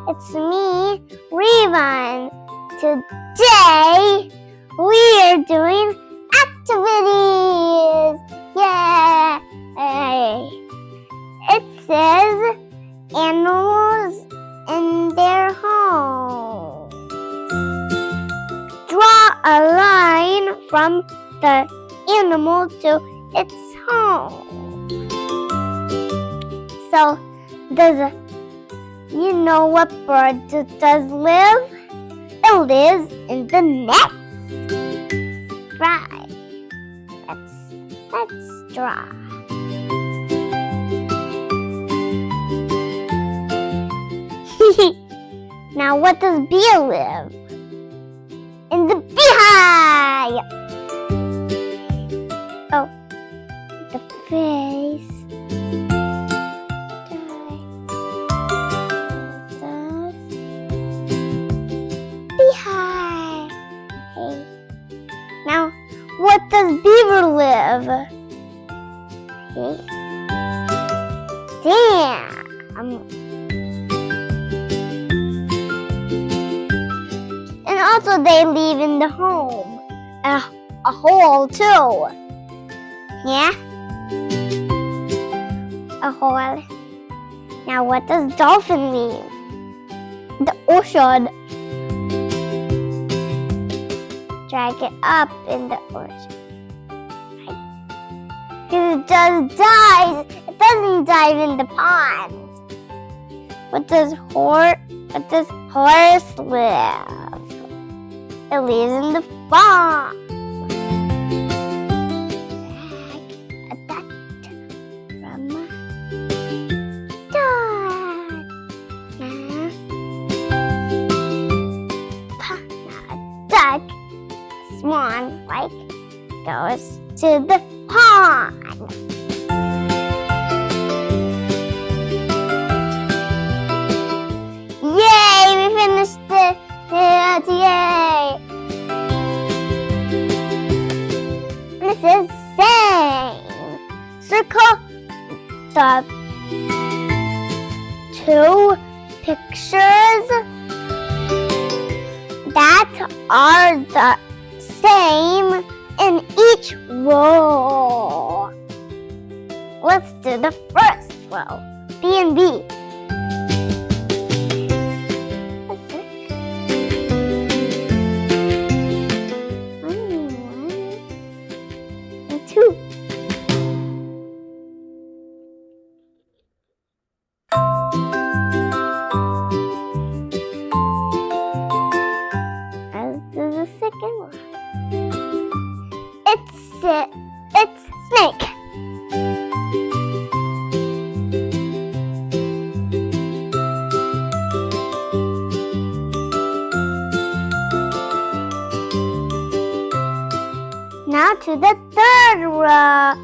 it's me, Revaan. Today, we are doing activities! Yay! It says animals in their home. Draw a line from the animal to its home. So, you know what bird does live? It lives in the nest. Right. Let's draw. Now, what does bee live? In the beehive. Oh, the face. Beehive. Okay. Now, what does beaver live? Okay. Damn. And also they live in the home. A hole too. Yeah? A hole. Now what does dolphin live? The ocean. Drag it up in the ocean. It just dives. It doesn't dive in the pond. What does horse live? It lives in the farm. Drag a duck from a duck. Now a duck, swan, goes to the pond. Yay! We finished it! Yay! This is same. Circle the two pictures that are the same in each row. Let's do the first row. B and B. Second one. It's snake. Now to the third row.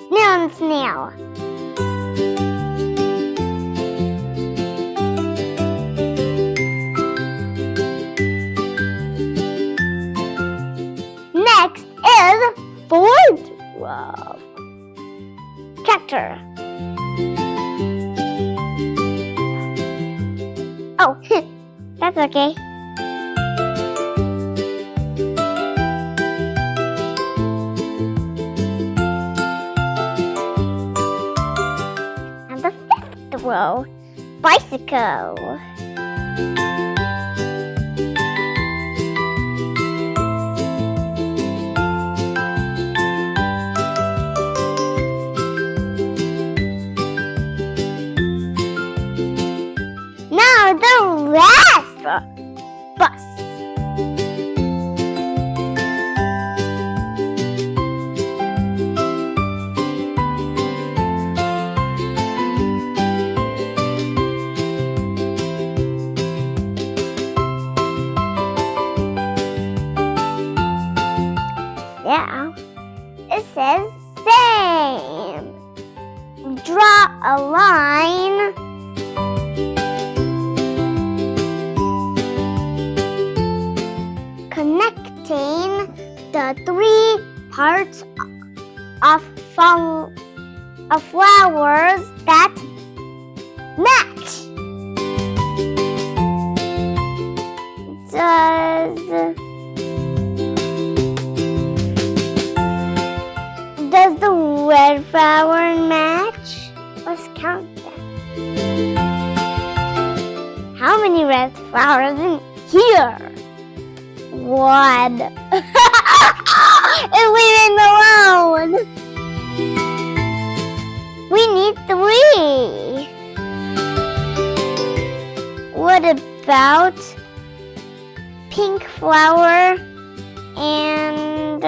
Snail and snail. Next is fourth row. Tractor. Oh, that's okay. And the fifth row, bicycle. The last bus. Yeah, it says same. Draw a line connecting the three parts of flowers that flowers in here. 1. And leave it alone. We need 3. What about pink flower and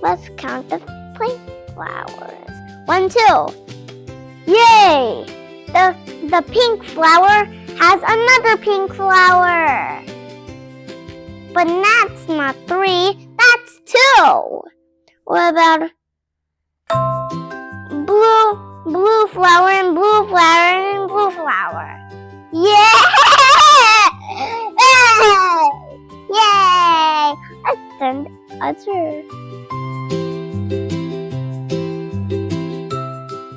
let's count the pink flowers. 1, 2. Yay! The pink flower has another pink flower. But that's not 3, that's 2. What about blue flower and blue flower and blue flower? Yay! Yay! Let's turn other.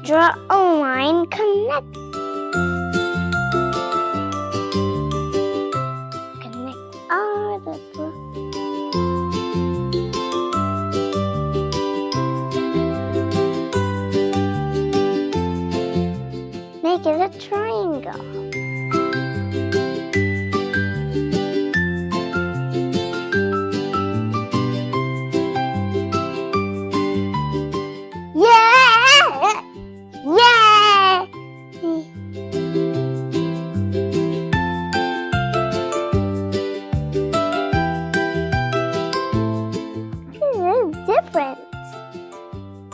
Draw a line connect. Connect all the blue. Make it a triangle.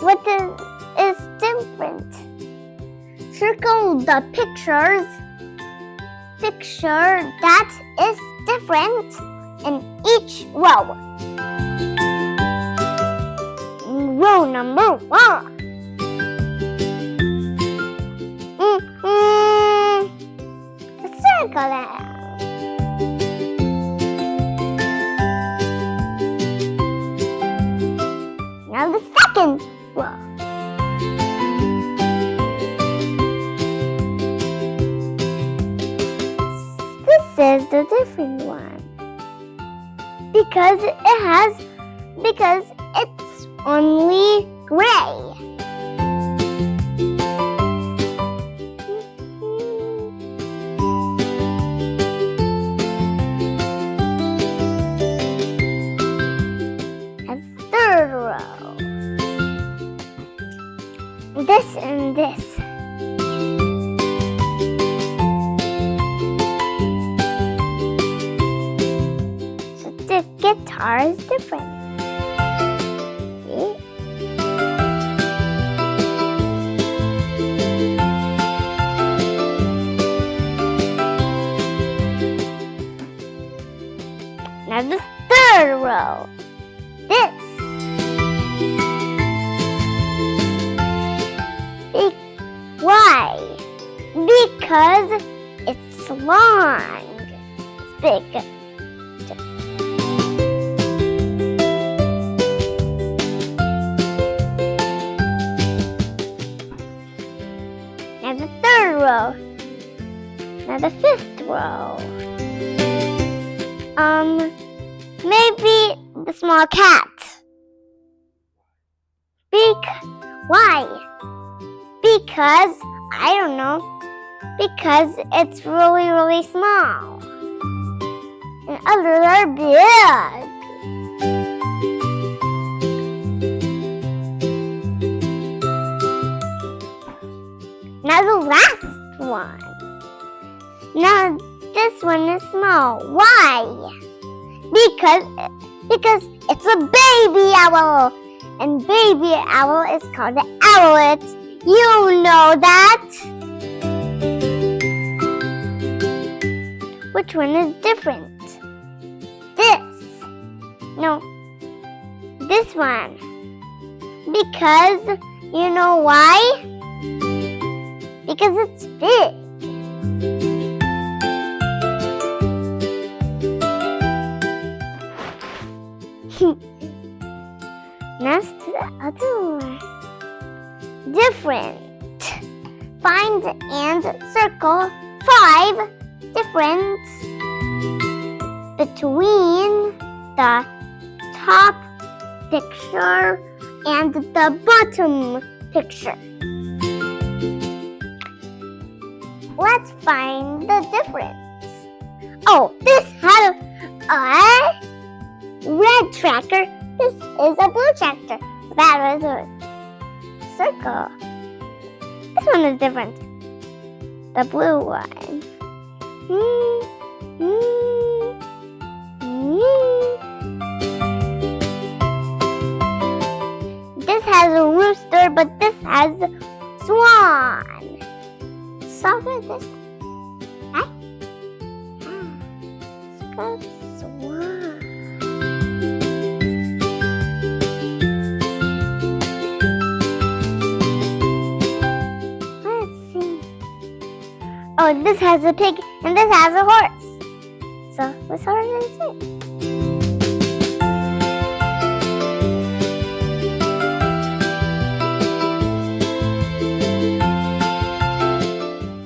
What is different? Circle the picture that is different in each row. Row number 1. Circle it. Now the second row. This is the different one because it's only gray. And third row. This and this. So the guitar is different. See? Now the third row. This. Why? Because it's long. It's big. Now the third row. Now the fifth row. Maybe the small cat. Why? Because, I don't know, because it's really, really small. And others are big. Now the last one. Now this one is small. Why? Because it's a baby owl. And baby owl is called the owlet. You know that. Which one is different? This. No. This one. Because, you know why? Because it's big. Next to the other one. Different. Find and circle 5 difference between the top picture and the bottom picture. Let's find the difference. Oh, this has a red tractor. This is a blue tractor. That is a circle. This one is different. The blue one. This has a rooster, but this has a swan. So good, this. Swan. Let's see. Oh, this has a pig and this has a horse. So which horse is it?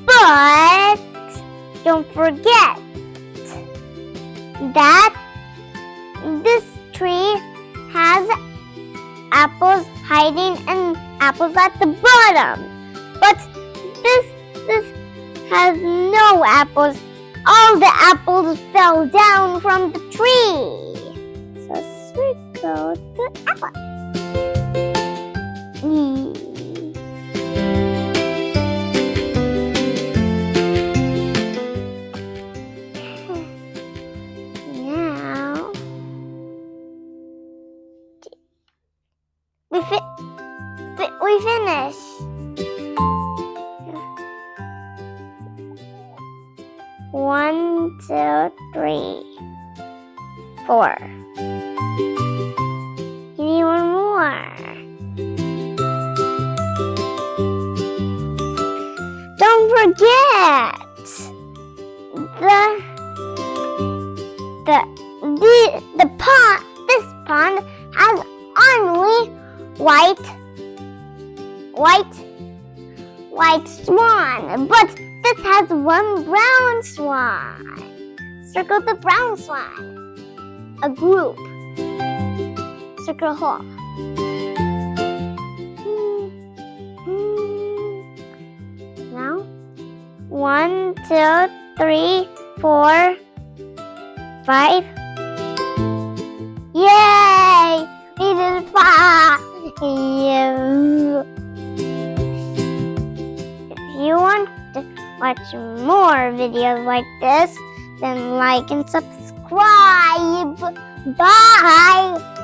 But don't forget that this tree has apples hiding and apples at the bottom. But this has no apples. All the apples fell down from the tree. So circle the apple. Now we finish. One, two, three, 4. You need one more. Don't forget the pond. This pond has only white swan, but this has one brown swan. Circle the brown swan. A group. Circle a hole. Now, 1, 2, 3, 4, 5. Yay! We did 5. If you want to watch more videos like this, then like and subscribe. Bye!